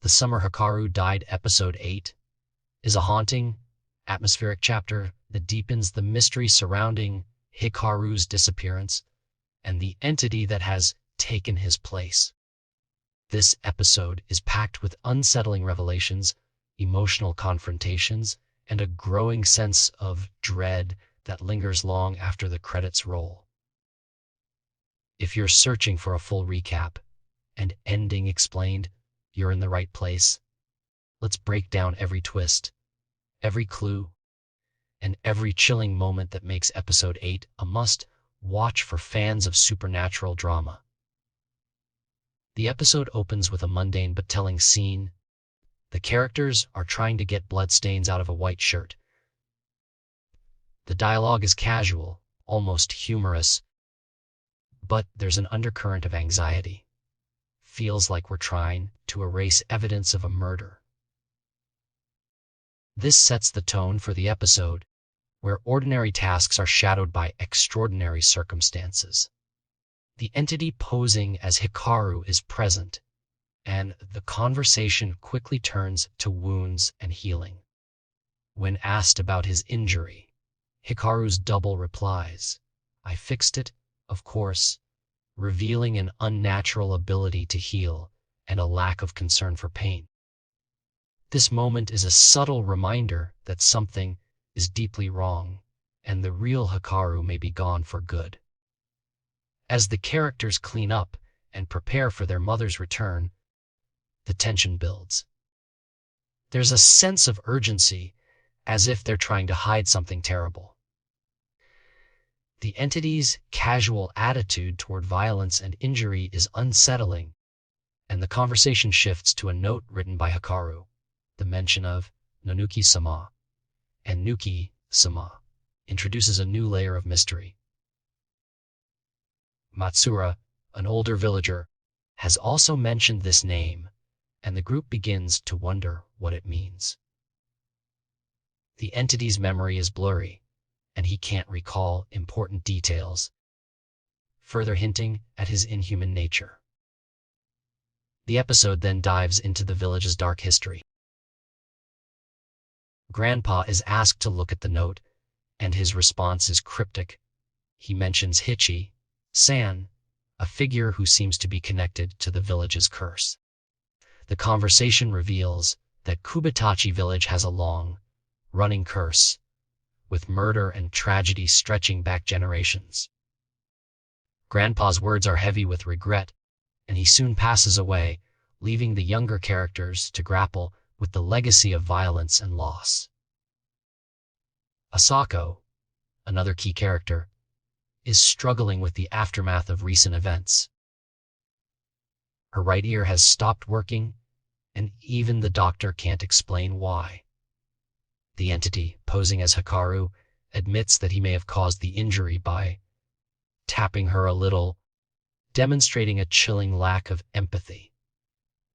The Summer Hikaru Died Episode 8 is a haunting, atmospheric chapter that deepens the mystery surrounding Hikaru's disappearance and the entity that has taken his place. This episode is packed with unsettling revelations, emotional confrontations, and a growing sense of dread that lingers long after the credits roll. If you're searching for a full recap and ending explained, you're in the right place. Let's break down every twist, every clue, and every chilling moment that makes Episode 8 a must-watch for fans of supernatural drama. The episode opens with a mundane but telling scene. The characters are trying to get bloodstains out of a white shirt. The dialogue is casual, almost humorous, but there's an undercurrent of anxiety. Feels like we're trying to erase evidence of a murder. This sets the tone for the episode, where ordinary tasks are shadowed by extraordinary circumstances. The entity posing as Hikaru is present, and the conversation quickly turns to wounds and healing. When asked about his injury, Hikaru's double replies, "I fixed it, of course," revealing an unnatural ability to heal and a lack of concern for pain. This moment is a subtle reminder that something is deeply wrong, and the real Hikaru may be gone for good. As the characters clean up and prepare for their mother's return, the tension builds. There's a sense of urgency, as if they're trying to hide something terrible. The entity's casual attitude toward violence and injury is unsettling, and the conversation shifts to a note written by Hikaru. The mention of Nonuki-sama and Nuki-sama introduces a new layer of mystery. Matsura, an older villager, has also mentioned this name, and the group begins to wonder what it means. The entity's memory is blurry, and he can't recall important details, further hinting at his inhuman nature. The episode then dives into the village's dark history. Grandpa is asked to look at the note, and his response is cryptic. He mentions Hichi-san, a figure who seems to be connected to the village's curse. The conversation reveals that Kubitachi village has a long, running curse, with murder and tragedy stretching back generations. Grandpa's words are heavy with regret, and he soon passes away, leaving the younger characters to grapple with the legacy of violence and loss. Asako, another key character, is struggling with the aftermath of recent events. Her right ear has stopped working, and even the doctor can't explain why. The entity, posing as Hikaru, admits that he may have caused the injury by tapping her a little, demonstrating a chilling lack of empathy.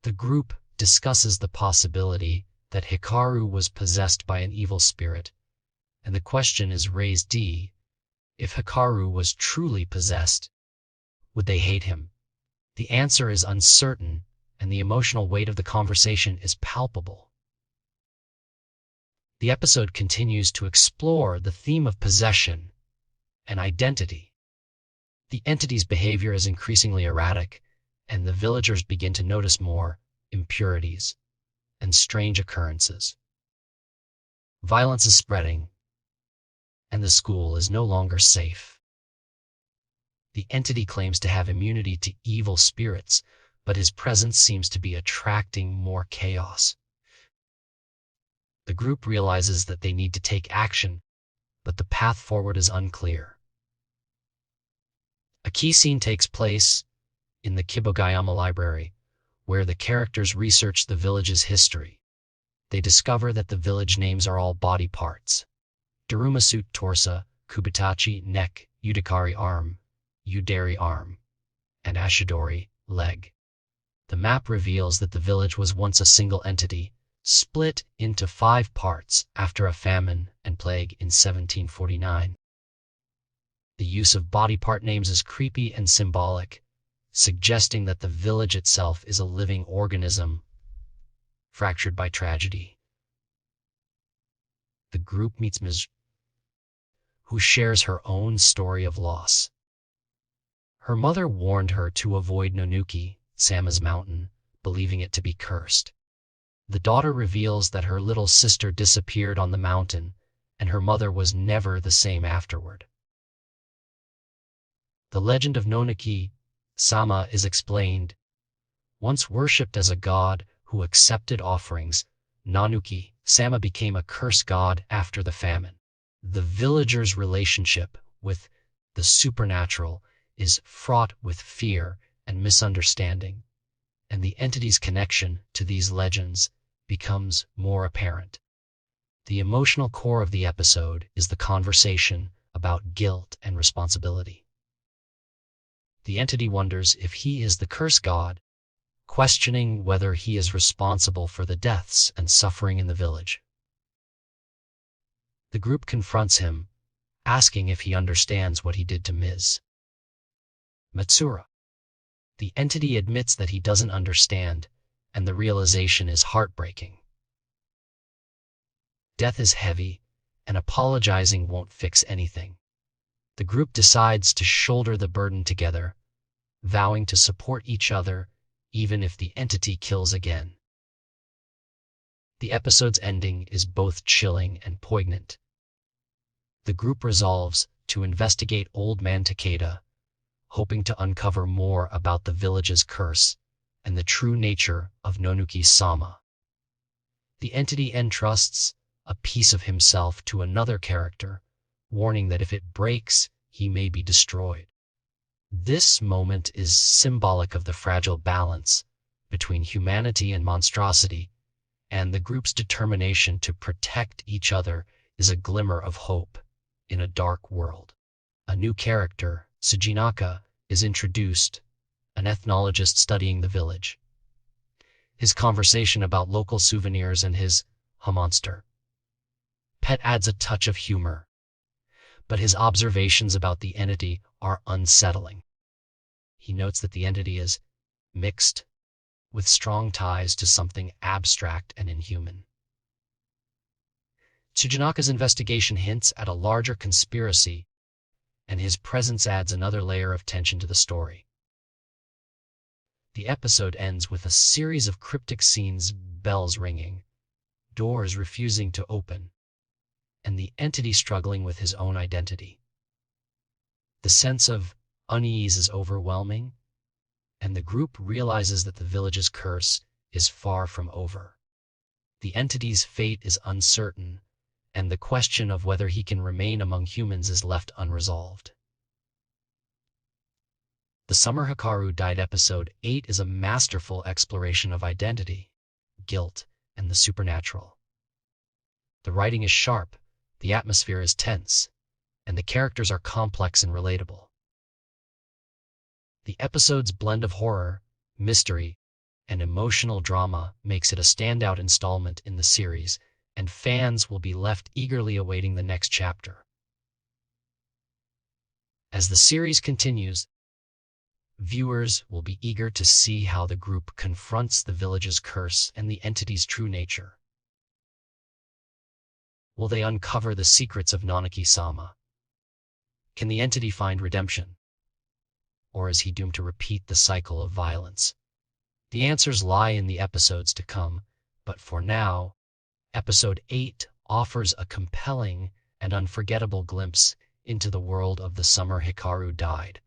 The group discusses the possibility that Hikaru was possessed by an evil spirit, and the question is raised: if Hikaru was truly possessed, would they hate him? The answer is uncertain, and the emotional weight of the conversation is palpable. The episode continues to explore the theme of possession and identity. The entity's behavior is increasingly erratic, and the villagers begin to notice more impurities and strange occurrences. Violence is spreading, and the school is no longer safe. The entity claims to have immunity to evil spirits, but his presence seems to be attracting more chaos. The group realizes that they need to take action, but the path forward is unclear. A key scene takes place in the Kibogayama library, where the characters research the village's history. They discover that the village names are all body parts: Darumasut torso, Kubitachi neck, Udakari arm, Udari arm, and Ashidori leg. The map reveals that the village was once a single entity, split into 5 parts after a famine and plague in 1749. The use of body part names is creepy and symbolic, suggesting that the village itself is a living organism fractured by tragedy. The group meets Ms. who shares her own story of loss. Her mother warned her to avoid Nonuki-sama's mountain, believing it to be cursed. The daughter reveals that her little sister disappeared on the mountain, and her mother was never the same afterward. The legend of Nonuki-sama is explained. Once worshipped as a god who accepted offerings, Nonuki-sama became a curse god after the famine. The villagers' relationship with the supernatural is fraught with fear and misunderstanding, and the entity's connection to these legends becomes more apparent. The emotional core of the episode is the conversation about guilt and responsibility. The entity wonders if he is the curse god, questioning whether he is responsible for the deaths and suffering in the village. The group confronts him, asking if he understands what he did to Ms. Matsura. The entity admits that he doesn't understand, and the realization is heartbreaking. Death is heavy, and apologizing won't fix anything. The group decides to shoulder the burden together, vowing to support each other even if the entity kills again. The episode's ending is both chilling and poignant. The group resolves to investigate Old Man Takeda, hoping to uncover more about the village's curse and the true nature of Nonuki-sama. The entity entrusts a piece of himself to another character, warning that if it breaks, he may be destroyed. This moment is symbolic of the fragile balance between humanity and monstrosity, and the group's determination to protect each other is a glimmer of hope in a dark world. A new character, Sujinaka, is introduced, an ethnologist studying the village. His conversation about local souvenirs and his monster pet adds a touch of humor, but his observations about the entity are unsettling. He notes that the entity is mixed with strong ties to something abstract and inhuman. Sujinaka's investigation hints at a larger conspiracy, and his presence adds another layer of tension to the story. The episode ends with a series of cryptic scenes, bells ringing, doors refusing to open, and the entity struggling with his own identity. The sense of unease is overwhelming, and the group realizes that the village's curse is far from over. The entity's fate is uncertain, and the question of whether he can remain among humans is left unresolved. The Summer Hikaru Died Episode 8 is a masterful exploration of identity, guilt, and the supernatural. The writing is sharp, the atmosphere is tense, and the characters are complex and relatable. The episode's blend of horror, mystery, and emotional drama makes it a standout installment in the series, and fans will be left eagerly awaiting the next chapter. As the series continues, viewers will be eager to see how the group confronts the village's curse and the entity's true nature. Will they uncover the secrets of Nonuki-sama? Can the entity find redemption? Or is he doomed to repeat the cycle of violence? The answers lie in the episodes to come, but for now, Episode 8 offers a compelling and unforgettable glimpse into the world of The Summer Hikaru Died.